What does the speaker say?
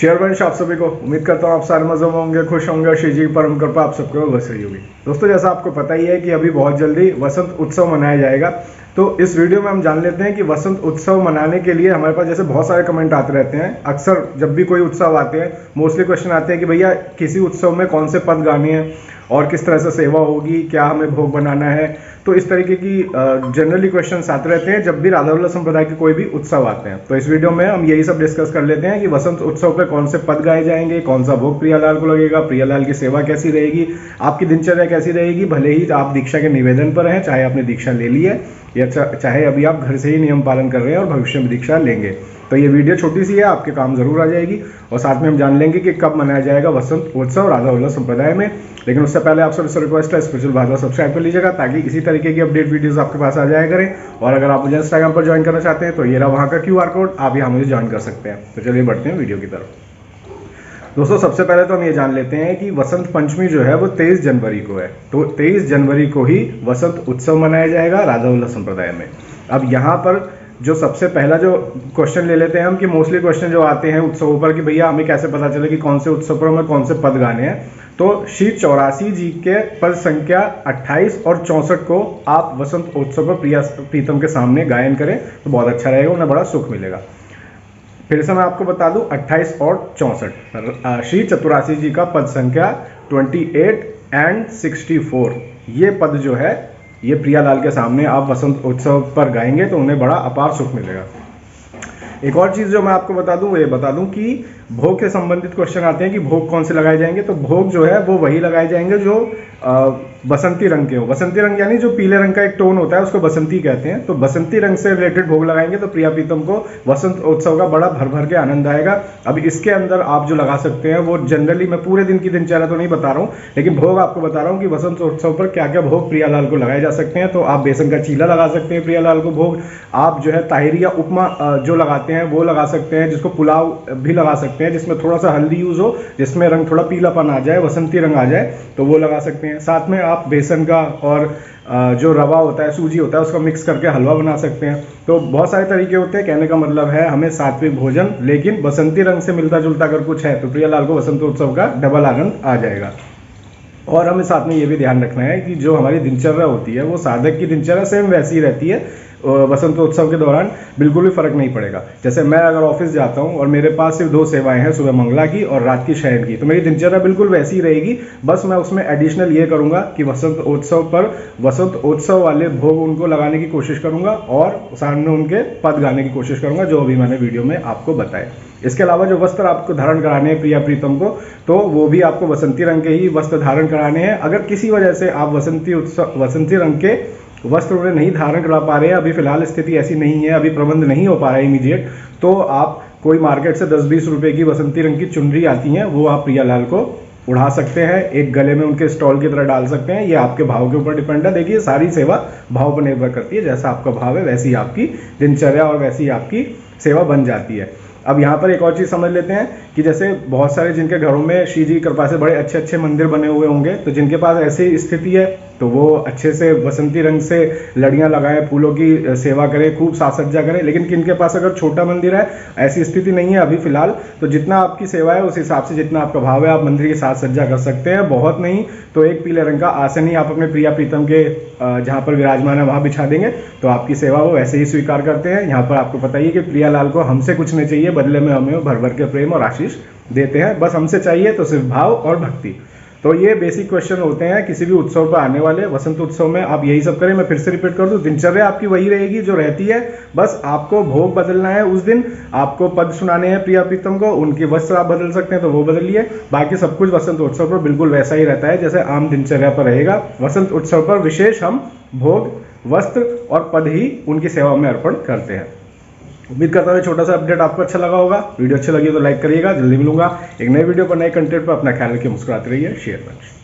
Share वंश आप सभी को उम्मीद करता हूँ आप सारे मज़े में होंगे, खुश होंगे और श्री जी की परम कृपा आप सबको बस रही होगी। दोस्तों, जैसा आपको पता ही है कि अभी बहुत जल्दी वसंत उत्सव मनाया जाएगा। तो इस वीडियो में हम जान लेते हैं कि वसंत उत्सव मनाने के लिए हमारे पास जैसे बहुत सारे कमेंट आते रहते हैं। अक्सर जब भी कोई उत्सव आते हैं मोस्टली क्वेश्चन आते हैं कि भैया किसी उत्सव में कौन से पद गाने हैं और किस तरह से सेवा होगी, क्या हमें भोग बनाना है। तो इस तरीके की जनरली क्वेश्चंस आते रहते हैं जब भी राधा वल्लभ संप्रदाय के कोई भी उत्सव आते हैं। तो इस वीडियो में हम यही सब डिस्कस कर लेते हैं कि वसंत उत्सव पे कौन से पद गाए जाएंगे, कौन सा भोग प्रियालाल को लगेगा, प्रियालाल की सेवा कैसी रहेगी, आपकी दिनचर्या कैसी रहेगी। भले ही आप दीक्षा के निवेदन पर हैं, चाहे आपने दीक्षा ले ली है या चाहे अभी आप घर से ही नियम पालन कर रहे हैं और भविष्य में दीक्षा लेंगे। तो ये वीडियो छोटी सी है, आपके काम जरूर आ जाएगी। और साथ में हम जान लेंगे कि कब मनाया जाएगा वसंत उत्सव राधा वल्लभ संप्रदाय में। लेकिन उससे पहले आप सबसे रिक्वेस्ट है स्पिरिचुअल भाषा सब्सक्राइब कर लीजिएगा ताकि इसी तरीके की अपडेट वीडियोस आपके पास आ जाया करें। और अगर आप मुझे इंस्टाग्राम पर ज्वाइन करना चाहते हैं तो ये रहा वहाँ का QR कोड, आप यहाँ मुझे ज्वाइन कर सकते हैं। तो चलिए बढ़ते हैं वीडियो की तरफ। दोस्तों, सबसे पहले तो हम ये जान लेते हैं कि वसंत पंचमी जो है वो 23 जनवरी को है। तो 23 जनवरी को ही वसंत उत्सव मनाया जाएगा राधा वल्लभ संप्रदाय में। अब यहाँ पर जो सबसे पहला जो क्वेश्चन ले लेते हैं हम कि मोस्टली क्वेश्चन जो आते हैं उत्सवों पर कि भैया हमें कैसे पता चले कि कौन से उत्सव पर हमें कौन से पद गाने हैं। तो श्री 84 जी के पद संख्या 28 और 64 को आप वसंत उत्सव पर प्रिया प्रीतम के सामने गायन करें तो बहुत अच्छा रहेगा, उन्हें बड़ा सुख मिलेगा। फिर से मैं आपको बता दूं 28 और 64 श्री 84 जी का पद संख्या 28 एंड 64 ये पद जो है ये प्रियालाल के सामने आप वसंत उत्सव पर गाएंगे तो उन्हें बड़ा अपार सुख मिलेगा। एक और चीज़ जो मैं आपको बता दूं वो ये बता दूं कि भोग के संबंधित क्वेश्चन आते हैं कि भोग कौन से लगाए जाएंगे। तो भोग जो है वो वही लगाए जाएंगे जो बसंती रंग के हो। बसंती रंग यानी जो पीले रंग का एक टोन होता है उसको बसंती कहते हैं। तो बसंती रंग से रिलेटेड भोग लगाएंगे तो प्रिया प्रीतम को वसंत उत्सव का बड़ा भर भर के आनंद आएगा। अब इसके अंदर आप जो लगा सकते हैं वो जनरली मैं पूरे दिन की दिनचर्या तो नहीं बता रहा हूँ, लेकिन भोग आपको बता रहा हूँ कि वसंत उत्सव पर क्या क्या भोग प्रियालाल को लगाए जा सकते हैं। तो आप बेसन का चीला लगा सकते हैं प्रियालाल को भोग। आप जो है ताहिरी या उपमा जो लगाते हैं वो लगा सकते हैं, जिसको पुलाव भी लगा सकते हैं जिसमें थोड़ा सा हल्दी यूज हो, जिसमें रंग थोड़ा पीलापन आ जाए, वसंती रंग आ जाए, तो वो लगा सकते हैं। साथ में आप बेसन का और जो रवा होता है, सूजी होता है, उसका मिक्स करके हलवा बना सकते हैं। तो बहुत सारे तरीके होते हैं। कहने का मतलब है हमें सात्विक भोजन लेकिन बसंती रंग से मिलता जुलता अगर कुछ है तो प्रियालाल को वसंत उत्सव का डबल आनंद आ जाएगा। और हमें साथ में ये भी ध्यान रखना है कि जो हमारी दिनचर्या होती है वो साधक की दिनचर्या सेम वैसी ही रहती है। वसंत उत्सव के दौरान बिल्कुल भी फर्क नहीं पड़ेगा। जैसे मैं अगर ऑफिस जाता हूँ और मेरे पास सिर्फ 2 सेवाएं हैं, सुबह मंगला की और रात की शयन की, तो मेरी दिनचर्या बिल्कुल वैसी ही रहेगी। बस मैं उसमें एडिशनल ये करूंगा कि वसंत उत्सव पर वसंत उत्सव वाले भोग उनको लगाने की कोशिश करूंगा और सामने उनके पद गाने की कोशिश करूंगा जो अभी मैंने वीडियो में आपको बताया। इसके अलावा जो वस्त्र आपको धारण कराने हैं प्रिया प्रीतम को, तो वो भी आपको वसंती रंग के ही वस्त्र धारण कराने हैं। अगर किसी वजह से आप वसंती रंग के वस्त्र उन्हें नहीं धारण करा पा रहे हैं, अभी फिलहाल स्थिति ऐसी नहीं है, अभी प्रबंध नहीं हो पा रहा है इमीडिएट, तो आप कोई मार्केट से 10-20 रुपए की वसंती रंग की चुनरी आती हैं वो आप प्रियालाल को उड़ा सकते हैं, एक गले में उनके स्टॉल की तरह डाल सकते हैं। ये आपके भाव के ऊपर डिपेंड है। देखिए सारी सेवा भाव पर निर्भर करती है, जैसा आपका भाव है वैसी आपकी दिनचर्या और वैसी आपकी सेवा बन जाती है। अब यहाँ पर एक और चीज़ समझ लेते हैं कि जैसे बहुत सारे जिनके घरों में श्री जी की कृपा से बड़े अच्छे अच्छे मंदिर बने हुए होंगे, तो जिनके पास ऐसी स्थिति है तो वो अच्छे से वसंती रंग से लड़ियाँ लगाएं, फूलों की सेवा करें, खूब साज सज्जा करें। लेकिन किनके पास अगर छोटा मंदिर है, ऐसी स्थिति नहीं है अभी फिलहाल, तो जितना आपकी सेवा है उस हिसाब से जितना आपका भाव है आप मंदिर की साज सज्जा कर सकते हैं। बहुत नहीं तो एक पीले रंग का आसन ही आप अपने प्रिया प्रीतम के जहाँ पर विराजमान है वहाँ बिछा देंगे तो आपकी सेवा वो वैसे ही स्वीकार करते हैं। यहाँ पर आपको पता ही है कि प्रियालाल को हमसे कुछ नहीं चाहिए, बदले में हमें भर भर के प्रेम और आशीष देते हैं। बस हमसे चाहिए तो सिर्फ भाव और भक्ति। तो ये बेसिक क्वेश्चन होते हैं किसी भी उत्सव पर आने वाले। वसंत उत्सव में आप यही सब करें। मैं फिर से रिपीट कर दूं, दिनचर्या आपकी वही रहेगी जो रहती है, बस आपको भोग बदलना है। उस दिन आपको पद सुनाने हैं प्रिया प्रीतम को, उनके वस्त्र आप बदल सकते हैं तो वो बदलिए। बाकी सब कुछ वसंत उत्सव पर बिल्कुल वैसा ही रहता है जैसे आम दिनचर्या पर रहेगा। वसंत उत्सव पर विशेष हम भोग, वस्त्र और पद ही उनकी सेवा में अर्पण करते हैं। उम्मीद करता हूँ छोटा सा अपडेट आपको अच्छा लगा होगा। वीडियो अच्छी लगी तो लाइक करिएगा। जल्दी मिलूंगा एक नए वीडियो पर नए कंटेंट पर। अपना ख्याल रखिए, मुस्कुराते रहिए। शेयर करिए।